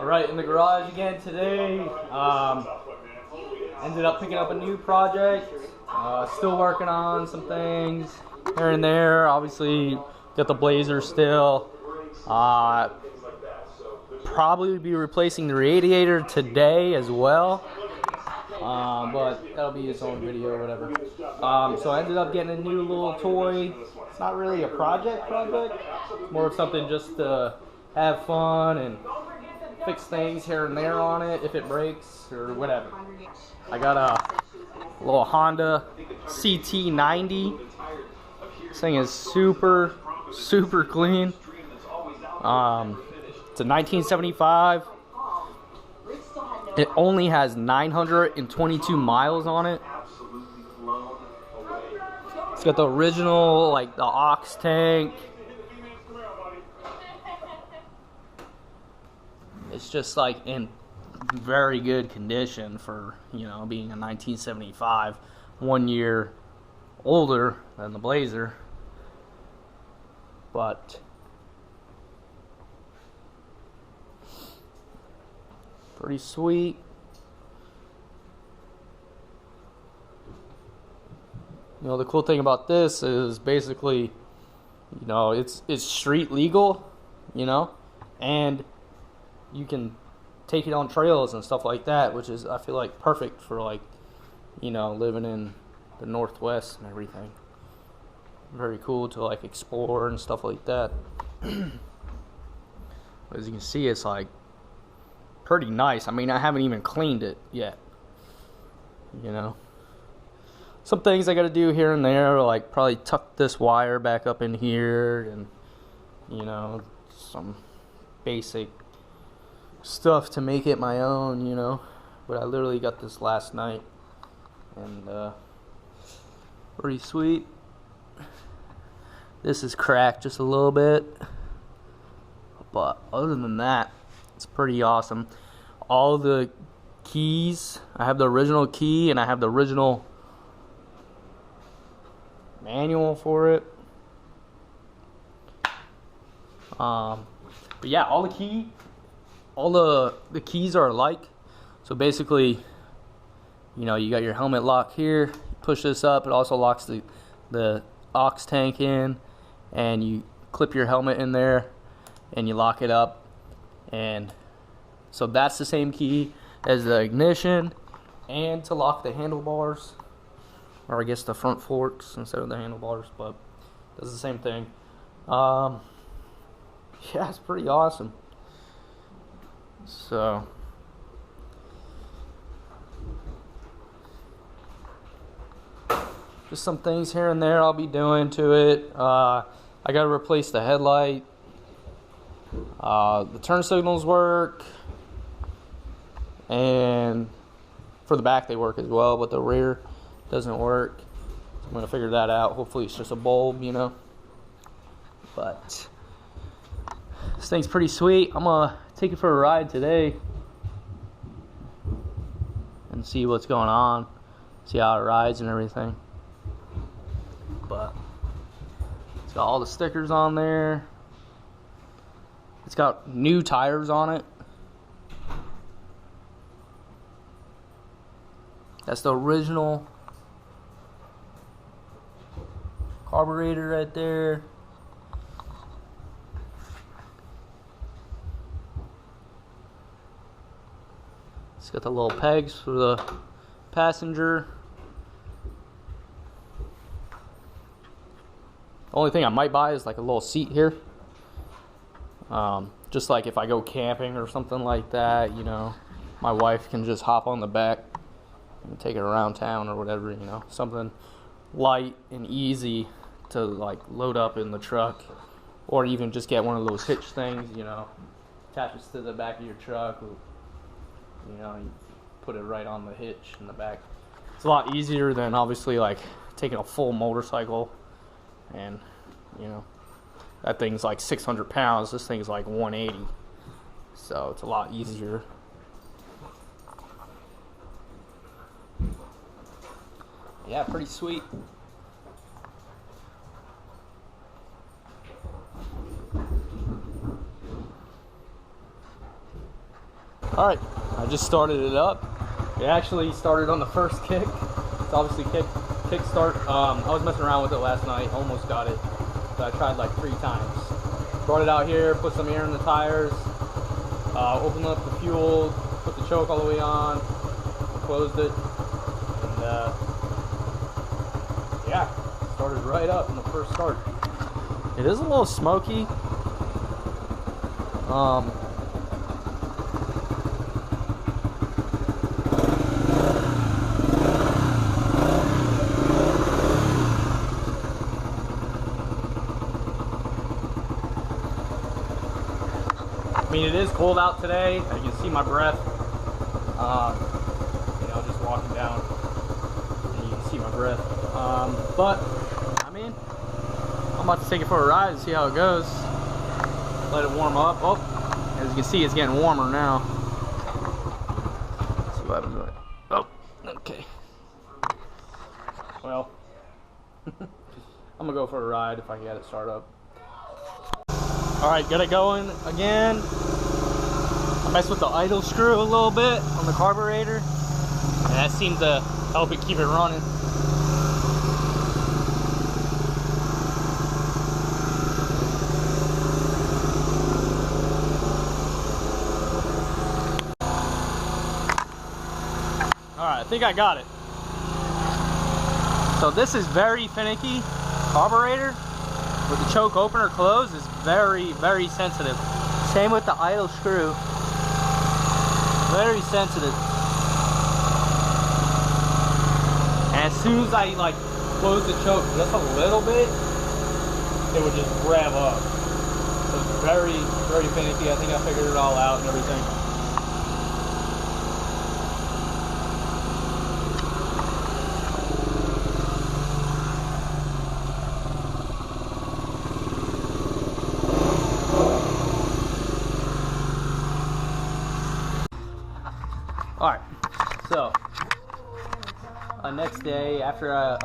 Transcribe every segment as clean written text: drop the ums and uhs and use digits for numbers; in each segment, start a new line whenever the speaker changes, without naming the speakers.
Alright, in the garage again today. Ended up picking up a new project. Still working on some things here and there. Obviously, got the Blazer still. Probably be replacing the radiator today as well. But that'll be its own video or whatever. So I ended up getting a new little toy. It's not really a project. It's more of something just to have fun and fix things here and there on it if it breaks or whatever. I got a little Honda CT90. This thing is super clean. It's a 1975. It only has 922 miles on it. It's got the original, like the aux tank. It's just like in very good condition for, you know, being a 1975, 1 year older than the Blazer. But pretty sweet. You know, the cool thing about this is basically, you know, it's street legal, you know, and you can take it on trails and stuff like that, which is, I feel like, perfect for, like, you know, living in the Northwest and everything. Very cool to, like, explore and stuff like that. As you can see, it's like pretty nice. I mean, I haven't even cleaned it yet, you know. Some things I got to do here and there, like probably tuck this wire back up in here, and, you know, some basic stuff to make it my own, you know. But I literally got this last night, and pretty sweet. This is cracked just a little bit, but other than that, it's pretty awesome. All the keys, I have the original key and I have the original manual for it. But yeah, all the keys are alike. So basically, you know, you got your helmet lock here. You push this up, it also locks the aux tank in, and you clip your helmet in there and you lock it up. And so that's the same key as the ignition and to lock the handlebars, or I guess the front forks instead of the handlebars, but does the same thing. Yeah, it's pretty awesome. So just some things here and there I'll be doing to it. I gotta replace the headlight. The turn signals work, and for the back they work as well, but the rear doesn't work. So I'm gonna figure that out. Hopefully it's just a bulb, you know. But this thing's pretty sweet. I'm gonna take it for a ride today and see what's going on, see how it rides and everything. But it's got all the stickers on there. It's got new tires on it. That's the original carburetor right there. It's got the little pegs for the passenger. The only thing I might buy is like a little seat here. Just like if I go camping or something like that, you know, my wife can just hop on the back and take it around town or whatever, you know, something light and easy to like load up in the truck, or even just get one of those hitch things, you know, attaches to the back of your truck, you know, you put it right on the hitch in the back. It's a lot easier than obviously like taking a full motorcycle, and, you know, that thing's like 600 pounds. This thing's like 180. So it's a lot easier. Yeah, pretty sweet. Alright, I just started it up. It actually started on the first kick. It's obviously kick start. I was messing around with it last night, almost got it. So I tried like 3 times. Brought it out here, put some air in the tires, opened up the fuel, put the choke all the way on, closed it, and yeah, started right up in the first start. It is a little smoky. I mean, it is cold out today. You can see my breath. You know, just walking down, and you can see my breath. But I mean, I'm about to take it for a ride and see how it goes. Let it warm up. Oh, as you can see, it's getting warmer now. Let's see what happens with it. Oh, okay. Well, I'm gonna go for a ride if I can get it started up. Alright, got it going again. I messed with the idle screw a little bit on the carburetor, and that seemed to help it keep it running. Alright, I think I got it. So this is very finicky carburetor. With the choke opener closed, is very, very sensitive. Same with the idle screw. Very sensitive. And as soon as I like close the choke just a little bit, it would just rev up. So it's very, very finicky. I think I figured it all out and everything. Alright, so next day after I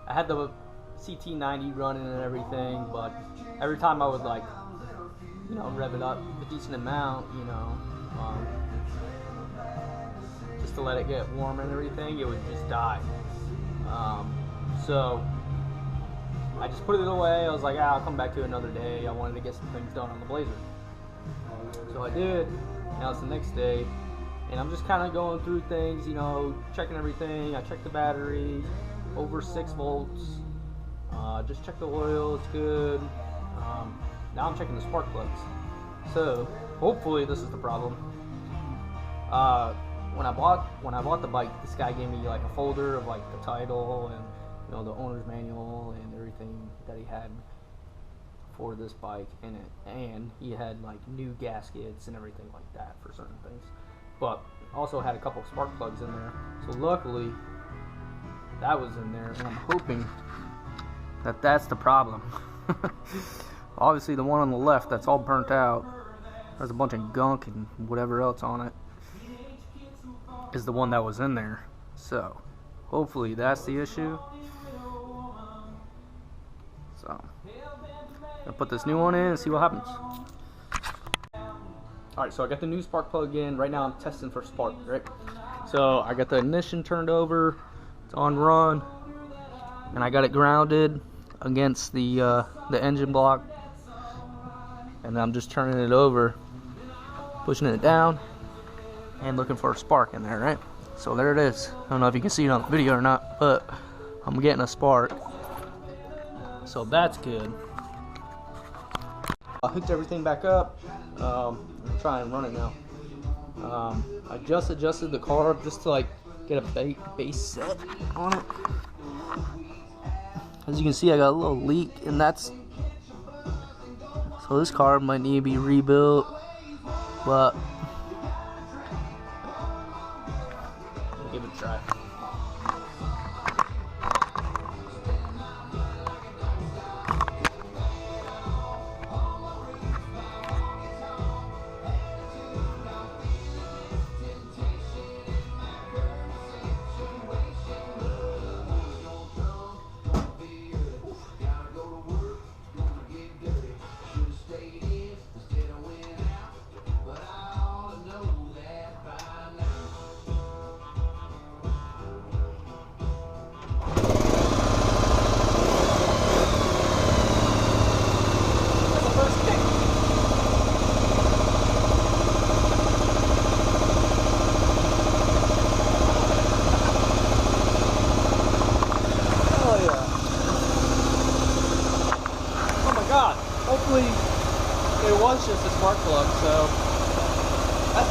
had the CT90 running and everything, but every time I would like, you know, rev it up a decent amount, you know, just to let it get warm and everything, it would just die. So I just put it away. I was like, I'll come back to it another day. I wanted to get some things done on the Blazer. So I did. Now it's the next day. And I'm just kind of going through things, you know, checking everything. I checked the battery, over 6 volts. Just checked the oil, it's good. Now I'm checking the spark plugs. So hopefully this is the problem. When I bought the bike, this guy gave me like a folder of like the title and, you know, the owner's manual and everything that he had for this bike in it, and he had like new gaskets and everything like that for certain things. But also had a couple of spark plugs in there. So luckily that was in there, and I'm hoping that that's the problem. Obviously the one on the left that's all burnt out, there's a bunch of gunk and whatever else on it, is the one that was in there. So hopefully that's the issue. So I'll put this new one in and see what happens. Alright, so I got the new spark plug in. Right now I'm testing for spark, right? So I got the ignition turned over, it's on run, and I got it grounded against the engine block, and I'm just turning it over, pushing it down, and looking for a spark in there, right? So there it is. I don't know if you can see it on the video or not, but I'm getting a spark. So that's good. I hooked everything back up. I'm gonna try and run it now. I just adjusted the carb just to like get a base set on it. As you can see, I got a little leak, and that's, so this carb might need to be rebuilt, but I'll give it a try.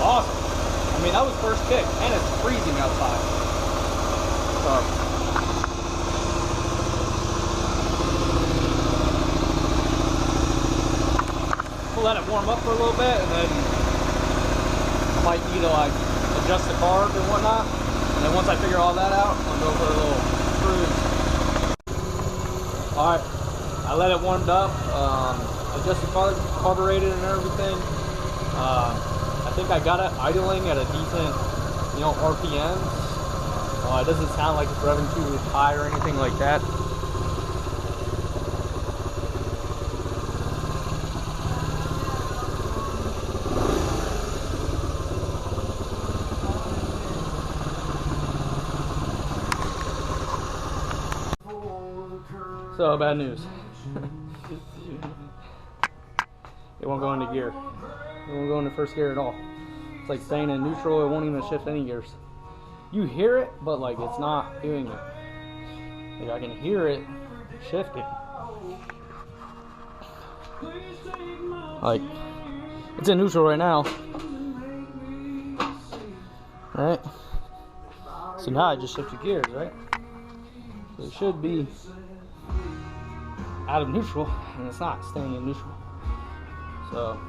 awesome. I mean, that was first kick, and it's freezing outside. So, we'll let it warm up for a little bit, and then I might need to like adjust the carb and whatnot. And then once I figure all that out, I'll go for a little cruise. All right, I let it warmed up, adjusted carbureted and everything. I think I got it idling at a decent, you know, RPM. It doesn't sound like it's revving too high or anything like that. So, bad news. It won't go into gear. It won't go into first gear at all. It's like staying in neutral. It won't even shift any gears. You hear it, but like it's not doing it. Like I can hear it shifting. Like it's in neutral right now. Right? So now I just shifted gears, right? So it should be out of neutral, and it's not staying in neutral. So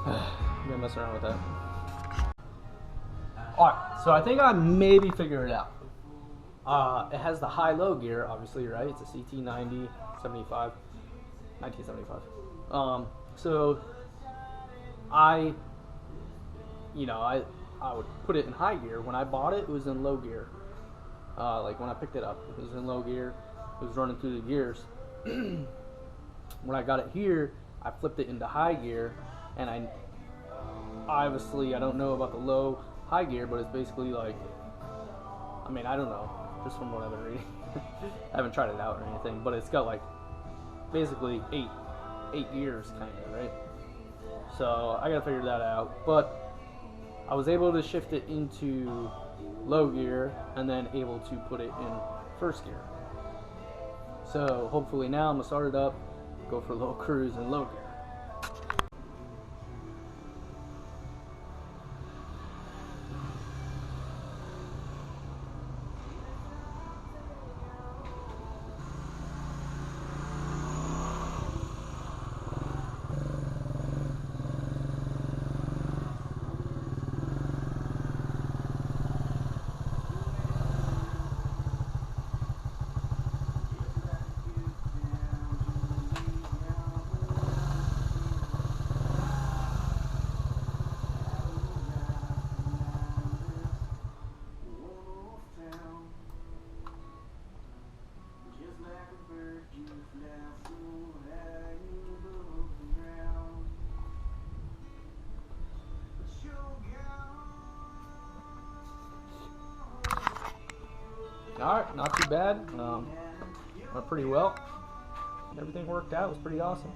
I'm gonna mess around with that. Alright, so I think I maybe figured it out. It has the high-low gear, obviously, right? It's a CT90, 1975. So I would put it in high gear. When I bought it, it was in low gear. Like when I picked it up, it was in low gear. It was running through the gears. When I got it here, I flipped it into high gear, and I don't know about the low high gear, but it's basically like, I mean, I don't know, just from what I've been reading. I haven't tried it out or anything, but it's got like basically eight gears kind of, right? So I gotta figure that out, but I was able to shift it into low gear and then able to put it in first gear. So hopefully now I'm gonna start it up, go for a little cruise in low gear. Alright, not too bad. Went pretty well. Everything worked out. It was pretty awesome.